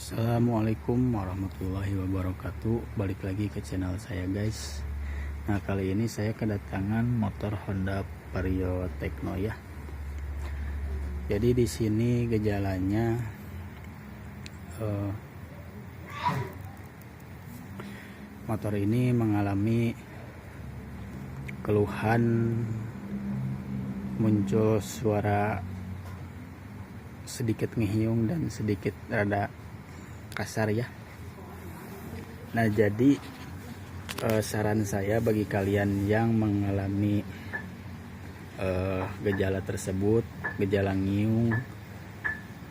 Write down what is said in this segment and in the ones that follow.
Assalamualaikum warahmatullahi wabarakatuh. Balik lagi ke channel saya guys. Nah, kali ini saya kedatangan motor Honda Vario Tekno ya. Jadi di sini gejalanya motor ini mengalami keluhan muncul suara sedikit ngehiung dan sedikit rada kasar ya. Nah, jadi saran saya bagi kalian yang mengalami gejala tersebut, gejala ngiung,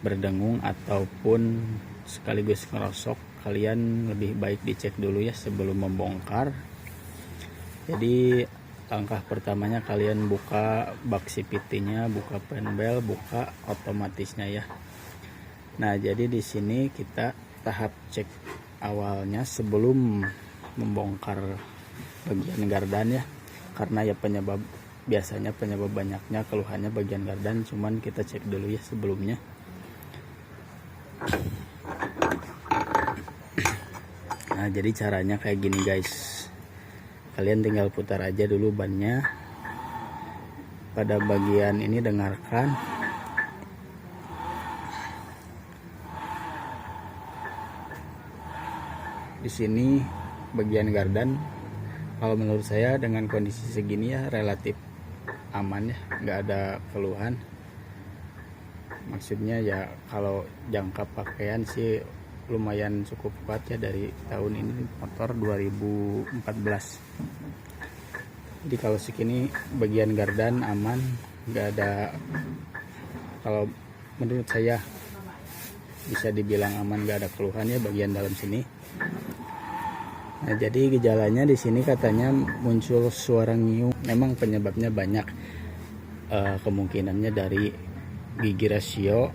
berdengung ataupun sekaligus ngerosok, kalian lebih baik dicek dulu ya sebelum membongkar. Jadi langkah pertamanya kalian buka bak CVT-nya, buka penbel, buka otomatisnya ya. Nah, jadi di sini kita tahap cek awalnya sebelum membongkar bagian gardan ya, karena ya biasanya penyebab banyaknya keluhannya bagian gardan, cuman kita cek dulu ya sebelumnya. Nah, jadi caranya kayak gini guys, kalian tinggal putar aja dulu bannya. Pada bagian ini dengarkan, di sini bagian gardan kalau menurut saya dengan kondisi segini ya relatif aman ya, nggak ada keluhan. Maksudnya ya kalau jangka pakaian sih lumayan cukup kuat ya, dari tahun ini motor 2014. Jadi kalau segini bagian gardan aman, nggak ada, kalau menurut saya bisa dibilang aman, nggak ada keluhan ya bagian dalam sini. Nah, jadi gejalanya di sini katanya muncul suara ngiung. Memang penyebabnya banyak, kemungkinannya dari gigi rasio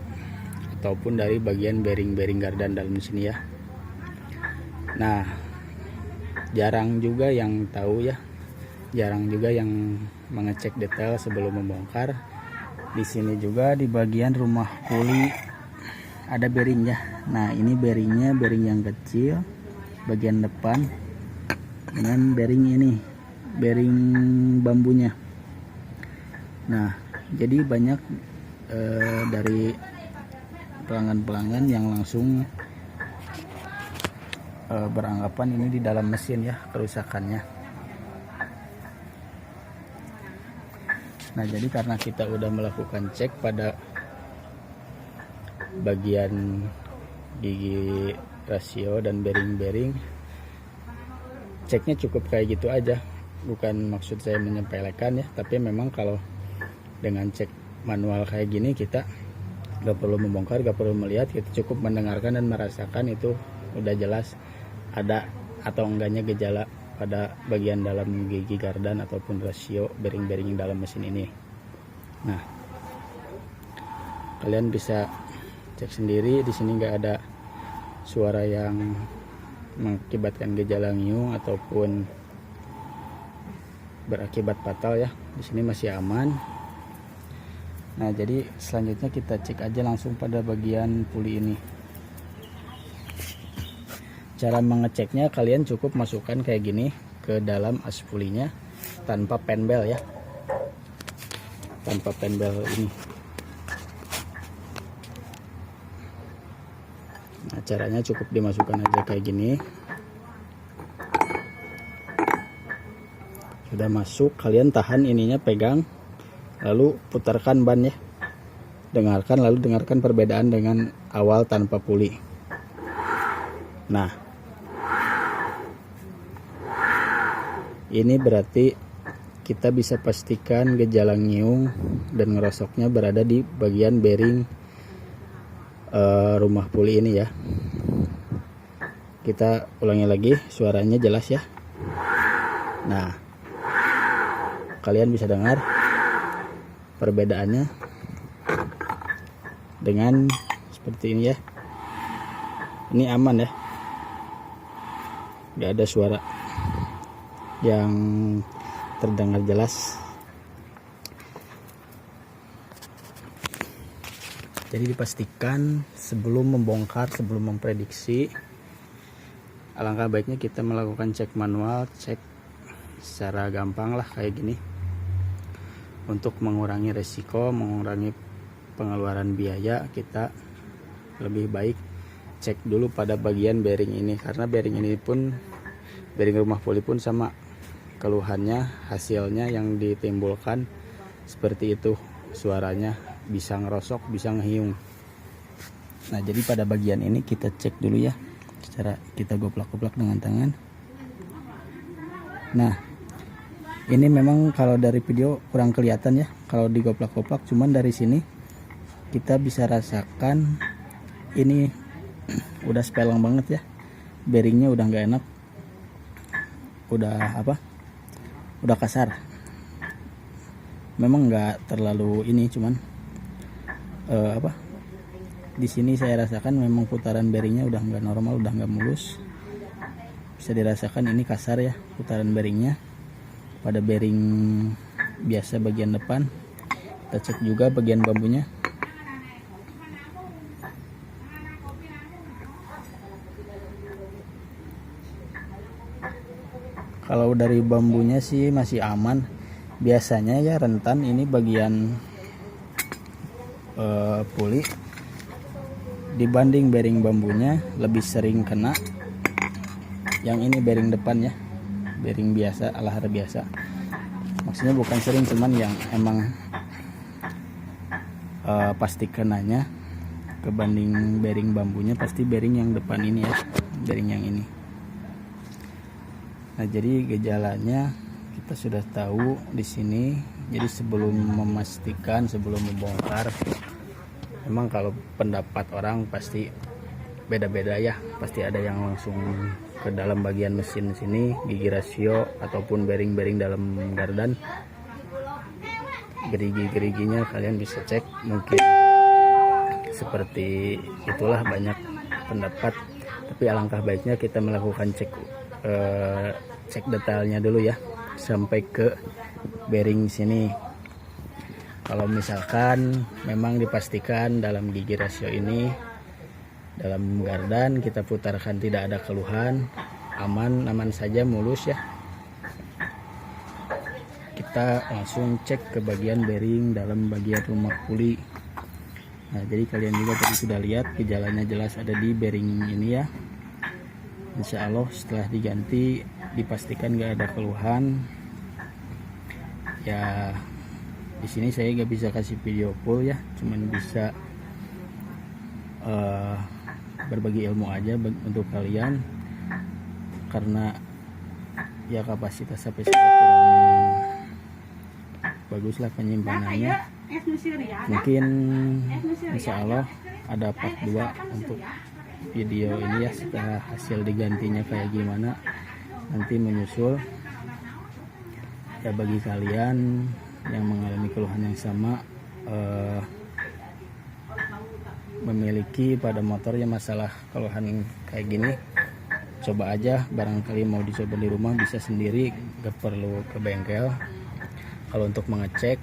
ataupun dari bagian bearing gardan dalam sini ya. Nah, jarang juga yang tahu ya, jarang juga yang mengecek detail sebelum membongkar. Di sini juga di bagian rumah puli ada bearingnya. Nah, ini bearingnya, bearing yang kecil bagian depan, dengan bearing ini, bearing bambunya. Nah, jadi banyak dari pelanggan-pelanggan yang langsung beranggapan ini di dalam mesin ya kerusakannya. Nah, jadi karena kita udah melakukan cek pada bagian gigi rasio dan bearing, ceknya cukup kayak gitu aja. Bukan maksud saya menyepelekan ya, tapi memang kalau dengan cek manual kayak gini kita gak perlu membongkar, gak perlu melihat, kita cukup mendengarkan dan merasakan itu udah jelas ada atau enggaknya gejala pada bagian dalam gigi gardan ataupun rasio bearing dalam mesin ini. Nah, kalian bisa cek sendiri, di sini nggak ada suara yang mengakibatkan gejala ngiung ataupun berakibat fatal ya. Di sini masih aman. Nah, jadi selanjutnya kita cek aja langsung pada bagian puli ini. Cara mengeceknya, kalian cukup masukkan kayak gini ke dalam as pulinya tanpa penbel ya, tanpa penbel ini. Nah, caranya cukup dimasukkan aja kayak gini. Sudah masuk, kalian tahan ininya, pegang, lalu putarkan ban ya. Dengarkan perbedaan dengan awal tanpa puli. Nah, ini berarti kita bisa pastikan gejala ngiung dan ngerosoknya berada di bagian bearing rumah puli ini ya. Kita ulangi lagi, suaranya jelas ya. Nah, kalian bisa dengar perbedaannya dengan seperti ini ya. Ini aman ya, nggak ada suara yang terdengar jelas. Jadi dipastikan sebelum membongkar, sebelum memprediksi, alangkah baiknya kita melakukan cek manual, cek secara gampang lah kayak gini, untuk mengurangi resiko, mengurangi pengeluaran biaya. Kita lebih baik cek dulu pada bagian bearing ini, karena bearing ini pun, bearing rumah puli pun sama keluhannya, hasilnya yang ditimbulkan seperti itu, suaranya bisa ngerosok, bisa ngehiung. Nah, jadi pada bagian ini kita cek dulu ya, secara kita goplak-goplak dengan tangan. Nah, ini memang kalau dari video kurang kelihatan ya kalau digoplak-goplak, cuman dari sini kita bisa rasakan ini udah speleng banget ya, bearingnya udah nggak enak, udah kasar. Memang nggak terlalu ini, cuman di sini saya rasakan memang putaran bearingnya udah nggak normal, udah nggak mulus. Bisa dirasakan ini kasar ya putaran bearingnya pada bearing biasa bagian depan. Kita cek juga bagian bambunya. Kalau dari bambunya sih masih aman, biasanya ya rentan ini bagian puli dibanding bearing bambunya lebih sering kena yang ini bearing depan ya, bearing biasa, alahar biasa. Maksudnya bukan sering, cuman yang emang pasti kenanya kebanding bearing bambunya pasti bearing yang depan ini ya, bearing yang ini. Nah, jadi gejalanya kita sudah tahu di sini. Jadi sebelum memastikan, sebelum membongkar, memang kalau pendapat orang pasti beda-beda ya. Pasti ada yang langsung ke dalam bagian mesin sini, gigi rasio ataupun bearing-bearing dalam gardan. Gerigi-geriginya kalian bisa cek, mungkin seperti itulah, banyak pendapat. Tapi alangkah baiknya kita melakukan cek detailnya dulu ya, sampai ke bearing sini. Kalau misalkan memang dipastikan dalam gigi rasio ini, dalam gardan kita putarkan tidak ada keluhan, aman saja, mulus ya, kita langsung cek ke bagian bearing dalam bagian rumah puli. Nah, jadi kalian juga tadi sudah lihat gejalanya jelas ada di bearing ini ya. Insya Allah setelah diganti dipastikan gak ada keluhan ya. Di sini saya gak bisa kasih video full ya, cuman bisa berbagi ilmu aja untuk kalian, karena ya kapasitas HP saya kurang bagus lah penyimpanannya. Mungkin insya Allah ada part 2 untuk video ini ya, setelah hasil digantinya kayak gimana nanti menyusul ya. Bagi kalian yang mengalami keluhan yang sama, memiliki pada motornya masalah keluhan kayak gini, coba aja, barangkali mau dicoba di rumah, bisa sendiri, gak perlu ke bengkel. Kalau untuk mengecek,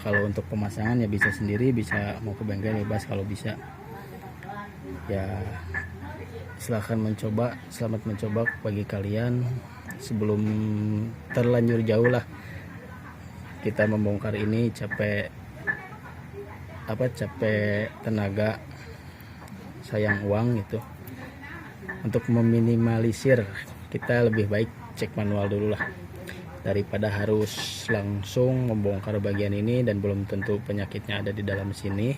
kalau untuk pemasangan ya bisa sendiri, bisa mau ke bengkel bebas kalau bisa ya. Silahkan mencoba, selamat mencoba bagi kalian. Sebelum terlanjur jauh lah kita membongkar ini, capek tenaga, sayang uang gitu. Untuk meminimalisir, kita lebih baik cek manual dulu lah, daripada harus langsung membongkar bagian ini dan belum tentu penyakitnya ada di dalam sini,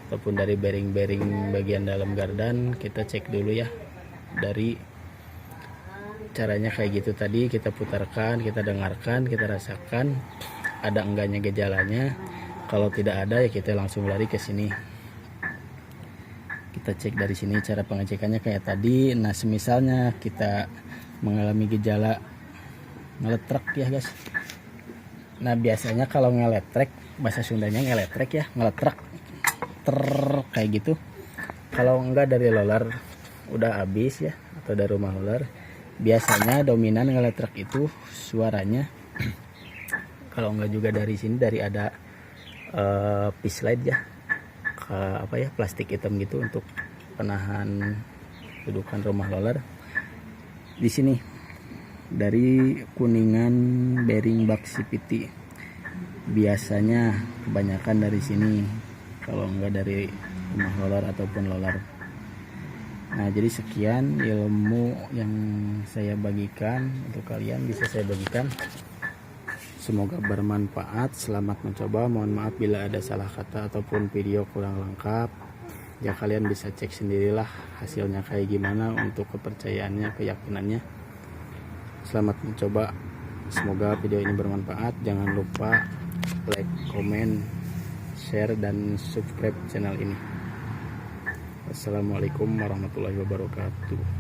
ataupun dari bearing-bearing bagian dalam gardan. Kita cek dulu ya, dari caranya kayak gitu tadi, kita putarkan, kita dengarkan, kita rasakan ada enggaknya gejalanya. Kalau tidak ada ya kita langsung lari ke sini, kita cek dari sini. Cara pengecekannya kayak tadi. Nah, semisalnya kita mengalami gejala ngeletrek ya guys. Nah, biasanya kalau ngeletrek, bahasa Sundanya ngeletrek ya, ngeletrek kayak gitu. Kalau enggak dari roller udah habis ya, atau dari rumah roller, biasanya dominan ngeletrek itu suaranya. Kalau enggak juga dari sini, dari ada piece light ya, plastik hitam gitu untuk penahan dudukan rumah roller. Di sini dari Kuningan Bearing Box CPT, biasanya kebanyakan dari sini, kalau enggak dari rumah roller ataupun roller. Nah, jadi sekian ilmu yang saya bagikan untuk kalian, bisa saya bagikan. Semoga bermanfaat. Selamat mencoba. Mohon maaf bila ada salah kata ataupun video kurang lengkap. Ya, kalian bisa cek sendirilah hasilnya kayak gimana untuk kepercayaannya, keyakinannya. Selamat mencoba. Semoga video ini bermanfaat. Jangan lupa like, komen, share, dan subscribe channel ini. Assalamualaikum warahmatullahi wabarakatuh.